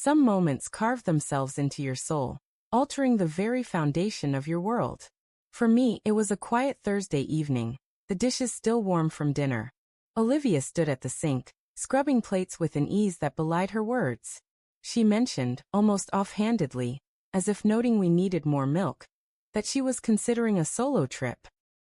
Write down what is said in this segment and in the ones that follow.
Some moments carve themselves into your soul, altering the very foundation of your world. For me, it was a quiet Thursday evening, the dishes still warm from dinner. Olivia stood at the sink, scrubbing plates with an ease that belied her words. She mentioned, almost offhandedly, as if noting we needed more milk, that she was considering a solo trip.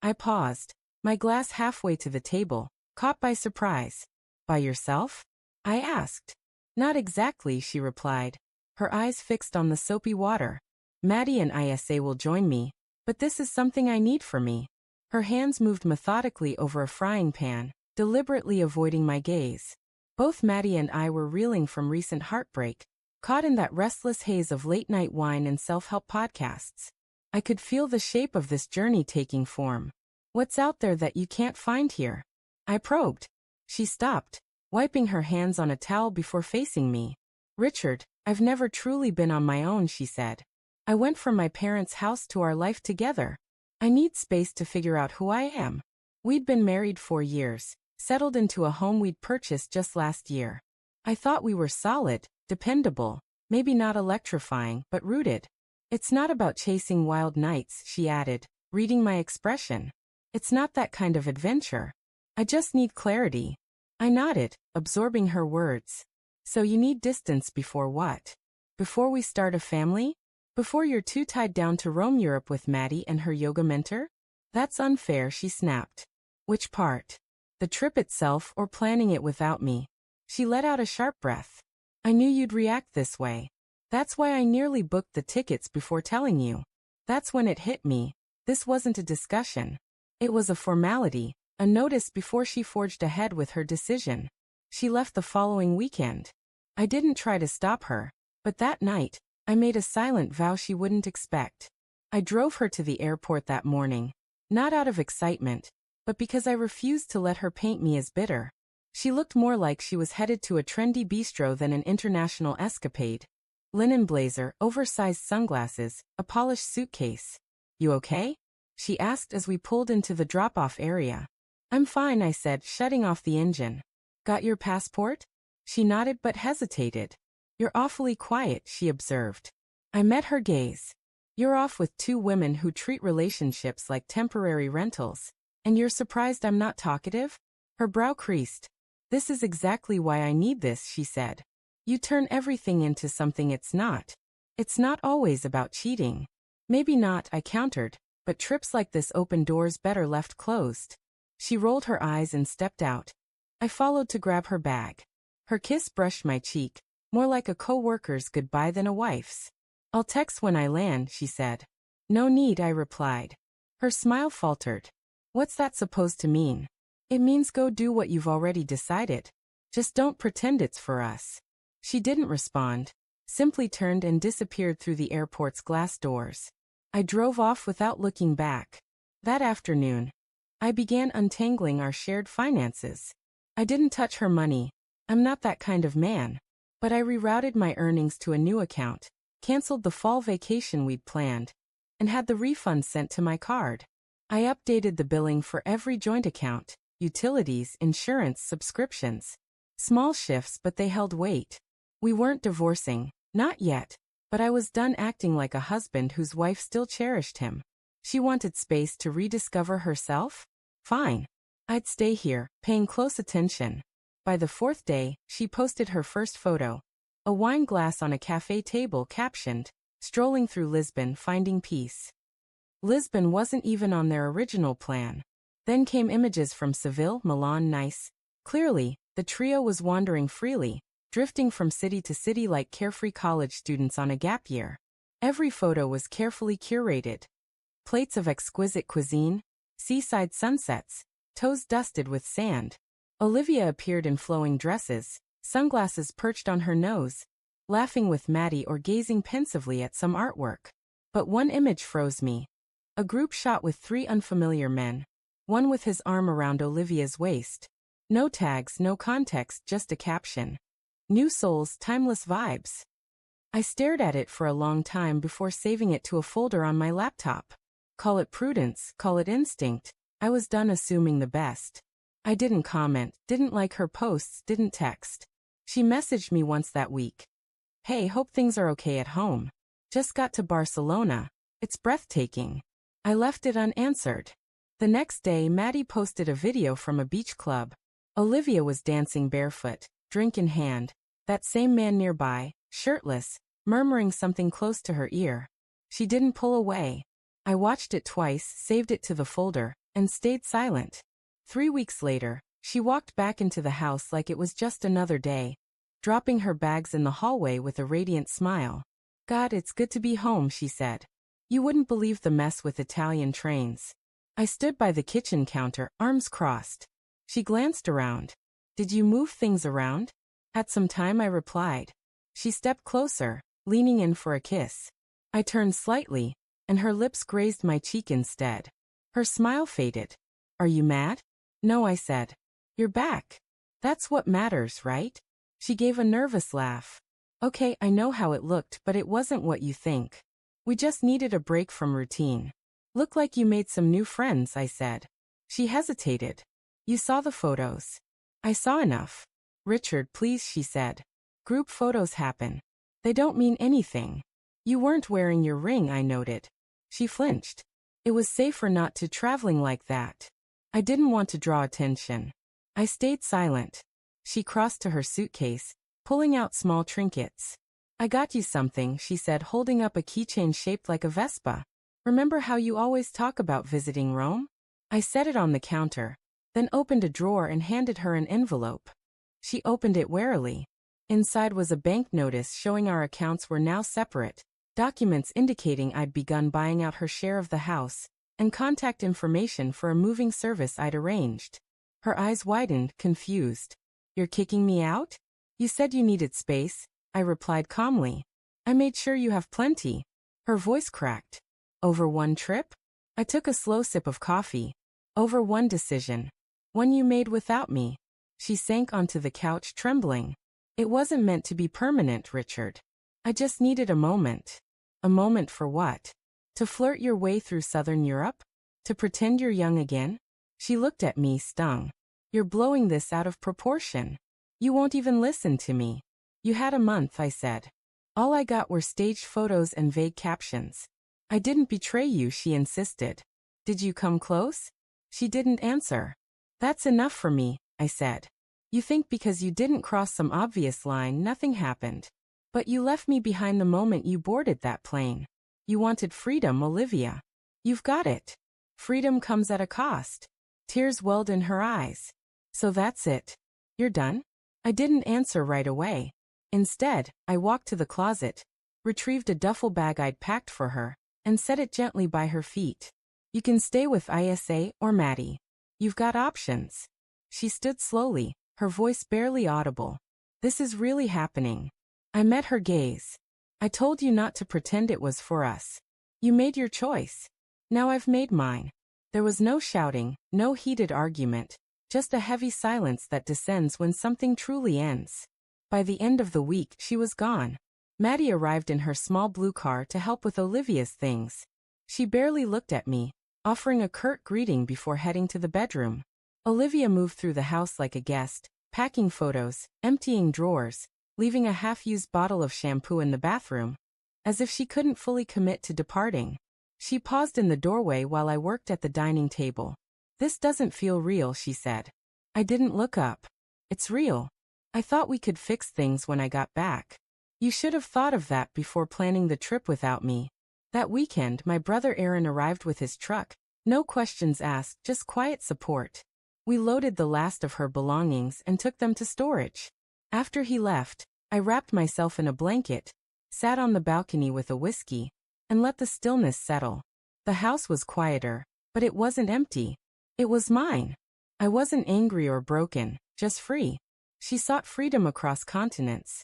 I paused, my glass halfway to the table, caught by surprise. By yourself? I asked. Not exactly, she replied, her eyes fixed on the soapy water. Maddie and Isa will join me, but this is something I need for me. Her hands moved methodically over a frying pan, deliberately avoiding my gaze. Both Maddie and I were reeling from recent heartbreak, caught in that restless haze of late-night wine and self-help podcasts. I could feel the shape of this journey taking form. What's out there that you can't find here? I probed. She stopped, wiping her hands on a towel before facing me. Richard, I've never truly been on my own, she said. I went from my parents' house to our life together. I need space to figure out who I am. We'd been married 4 years, settled into a home we'd purchased just last year. I thought we were solid, dependable, maybe not electrifying, but rooted. It's not about chasing wild nights, she added, reading my expression. It's not that kind of adventure. I just need clarity. I nodded, absorbing her words. So you need distance before what? Before we start a family? Before you're too tied down to roam Europe with Maddie and her yoga mentor? That's unfair, she snapped. Which part? The trip itself or planning it without me? She let out a sharp breath. I knew you'd react this way. That's why I nearly booked the tickets before telling you. That's when it hit me. This wasn't a discussion. It was a formality, a notice before she forged ahead with her decision. She left the following weekend. I didn't try to stop her, but that night, I made a silent vow she wouldn't expect. I drove her to the airport that morning, not out of excitement, but because I refused to let her paint me as bitter. She looked more like she was headed to a trendy bistro than an international escapade. Linen blazer, oversized sunglasses, a polished suitcase. You okay? She asked as we pulled into the drop-off area. I'm fine, I said, shutting off the engine. Got your passport? She nodded but hesitated. You're awfully quiet, she observed. I met her gaze. You're off with 2 women who treat relationships like temporary rentals, and you're surprised I'm not talkative? Her brow creased. This is exactly why I need this, she said. You turn everything into something it's not. It's not always about cheating. Maybe not, I countered, but trips like this open doors better left closed. She rolled her eyes and stepped out. I followed to grab her bag. Her kiss brushed my cheek, more like a co-worker's goodbye than a wife's. I'll text when I land, she said. No need, I replied. Her smile faltered. What's that supposed to mean? It means go do what you've already decided. Just don't pretend it's for us. She didn't respond, simply turned and disappeared through the airport's glass doors. I drove off without looking back. That afternoon, I began untangling our shared finances. I didn't touch her money. I'm not that kind of man. But I rerouted my earnings to a new account, canceled the fall vacation we'd planned, and had the refund sent to my card. I updated the billing for every joint account, utilities, insurance, subscriptions. Small shifts, but they held weight. We weren't divorcing, not yet, but I was done acting like a husband whose wife still cherished him. She wanted space to rediscover herself? Fine. I'd stay here, paying close attention. By the 4th day, she posted her first photo. A wine glass on a cafe table captioned, strolling through Lisbon finding peace. Lisbon wasn't even on their original plan. Then came images from Seville, Milan, Nice. Clearly, the trio was wandering freely, drifting from city to city like carefree college students on a gap year. Every photo was carefully curated. Plates of exquisite cuisine, seaside sunsets, toes dusted with sand. Olivia appeared in flowing dresses, sunglasses perched on her nose, laughing with Maddie or gazing pensively at some artwork. But one image froze me. A group shot with 3 unfamiliar men, one with his arm around Olivia's waist. No tags, no context, just a caption. New souls, timeless vibes. I stared at it for a long time before saving it to a folder on my laptop. Call it prudence, call it instinct. I was done assuming the best. I didn't comment, didn't like her posts, didn't text. She messaged me once that week. Hey, hope things are okay at home. Just got to Barcelona. It's breathtaking. I left it unanswered. The next day, Maddie posted a video from a beach club. Olivia was dancing barefoot, drink in hand. That same man nearby, shirtless, murmuring something close to her ear. She didn't pull away. I watched it twice, saved it to the folder, and stayed silent. 3 weeks later, she walked back into the house like it was just another day, dropping her bags in the hallway with a radiant smile. God, it's good to be home, she said. You wouldn't believe the mess with Italian trains. I stood by the kitchen counter, arms crossed. She glanced around. Did you move things around? At some time, I replied. She stepped closer, leaning in for a kiss. I turned slightly, and her lips grazed my cheek instead. Her smile faded. Are you mad? No, I said. You're back. That's what matters, right? She gave a nervous laugh. Okay, I know how it looked, but it wasn't what you think. We just needed a break from routine. Look like you made some new friends, I said. She hesitated. You saw the photos. I saw enough. Richard, please, she said. Group photos happen. They don't mean anything. You weren't wearing your ring, I noted. She flinched. It was safer not to traveling like that. I didn't want to draw attention. I stayed silent. She crossed to her suitcase, pulling out small trinkets. I got you something, she said, holding up a keychain shaped like a Vespa. Remember how you always talk about visiting Rome? I set it on the counter, then opened a drawer and handed her an envelope. She opened it warily. Inside was a bank notice showing our accounts were now separate, documents indicating I'd begun buying out her share of the house, and contact information for a moving service I'd arranged. Her eyes widened, confused. You're kicking me out? You said you needed space, I replied calmly. I made sure you have plenty. Her voice cracked. Over one trip? I took a slow sip of coffee. Over one decision. One you made without me. She sank onto the couch, trembling. It wasn't meant to be permanent, Richard. I just needed a moment. A moment for what? To flirt your way through Southern Europe? To pretend you're young again? She looked at me, stung. You're blowing this out of proportion. You won't even listen to me. You had a month, I said. All I got were staged photos and vague captions. I didn't betray you, she insisted. Did you come close? She didn't answer. That's enough for me, I said. You think because you didn't cross some obvious line, nothing happened. But you left me behind the moment you boarded that plane. You wanted freedom, Olivia. You've got it. Freedom comes at a cost. Tears welled in her eyes. So that's it. You're done? I didn't answer right away. Instead, I walked to the closet, retrieved a duffel bag I'd packed for her, and set it gently by her feet. You can stay with Isa or Maddie. You've got options. She stood slowly, her voice barely audible. This is really happening. I met her gaze. I told you not to pretend it was for us. You made your choice. Now I've made mine. There was no shouting, no heated argument, just a heavy silence that descends when something truly ends. By the end of the week, she was gone. Maddie arrived in her small blue car to help with Olivia's things. She barely looked at me, offering a curt greeting before heading to the bedroom. Olivia moved through the house like a guest, packing photos, emptying drawers, leaving a half-used bottle of shampoo in the bathroom. As if she couldn't fully commit to departing. She paused in the doorway while I worked at the dining table. This doesn't feel real, she said. I didn't look up. It's real. I thought we could fix things when I got back. You should have thought of that before planning the trip without me. That weekend, my brother Aaron arrived with his truck. No questions asked, just quiet support. We loaded the last of her belongings and took them to storage. After he left, I wrapped myself in a blanket, sat on the balcony with a whiskey, and let the stillness settle. The house was quieter, but it wasn't empty. It was mine. I wasn't angry or broken, just free. She sought freedom across continents.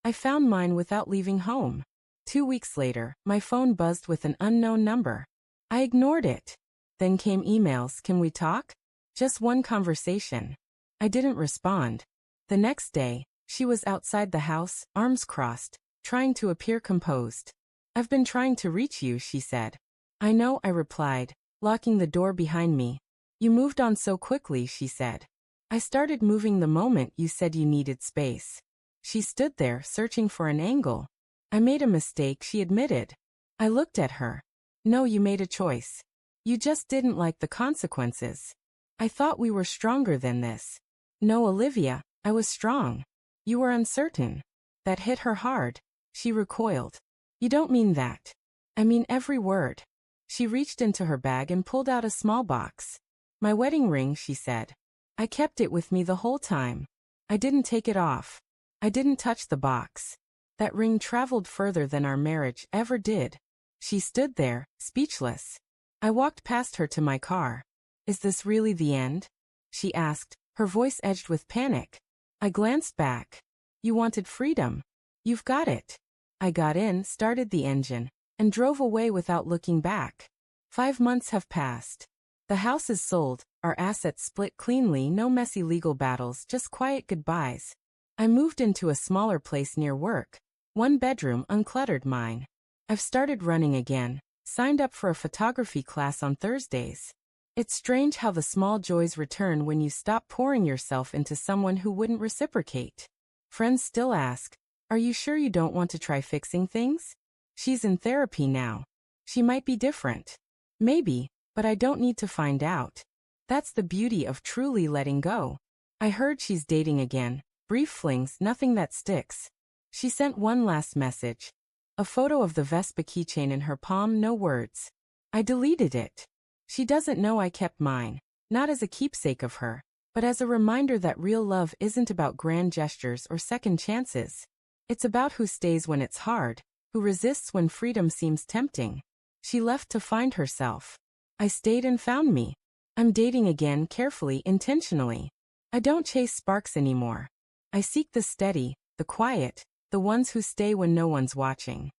I found mine without leaving home. 2 weeks later, my phone buzzed with an unknown number. I ignored it. Then came emails, can we talk? Just one conversation. I didn't respond. The next day, she was outside the house, arms crossed, trying to appear composed. I've been trying to reach you, she said. I know, I replied, locking the door behind me. You moved on so quickly, she said. I started moving the moment you said you needed space. She stood there, searching for an angle. I made a mistake, she admitted. I looked at her. No, you made a choice. You just didn't like the consequences. I thought we were stronger than this. No, Olivia, I was strong. You were uncertain. That hit her hard. She recoiled. You don't mean that. I mean every word. She reached into her bag and pulled out a small box. My wedding ring, she said. I kept it with me the whole time. I didn't take it off. I didn't touch the box. That ring traveled further than our marriage ever did. She stood there, speechless. I walked past her to my car. Is this really the end? She asked, her voice edged with panic. I glanced back. You wanted freedom. You've got it. I got in, started the engine, and drove away without looking back. 5 months have passed. The house is sold, our assets split cleanly, no messy legal battles, just quiet goodbyes. I moved into a smaller place near work. 1 bedroom, uncluttered mine. I've started running again, signed up for a photography class on Thursdays. It's strange how the small joys return when you stop pouring yourself into someone who wouldn't reciprocate. Friends still ask, are you sure you don't want to try fixing things? She's in therapy now. She might be different. Maybe, but I don't need to find out. That's the beauty of truly letting go. I heard she's dating again. Brief flings, nothing that sticks. She sent one last message. A photo of the Vespa keychain in her palm, no words. I deleted it. She doesn't know I kept mine, not as a keepsake of her, but as a reminder that real love isn't about grand gestures or second chances. It's about who stays when it's hard, who resists when freedom seems tempting. She left to find herself. I stayed and found me. I'm dating again, carefully, intentionally. I don't chase sparks anymore. I seek the steady, the quiet, the ones who stay when no one's watching.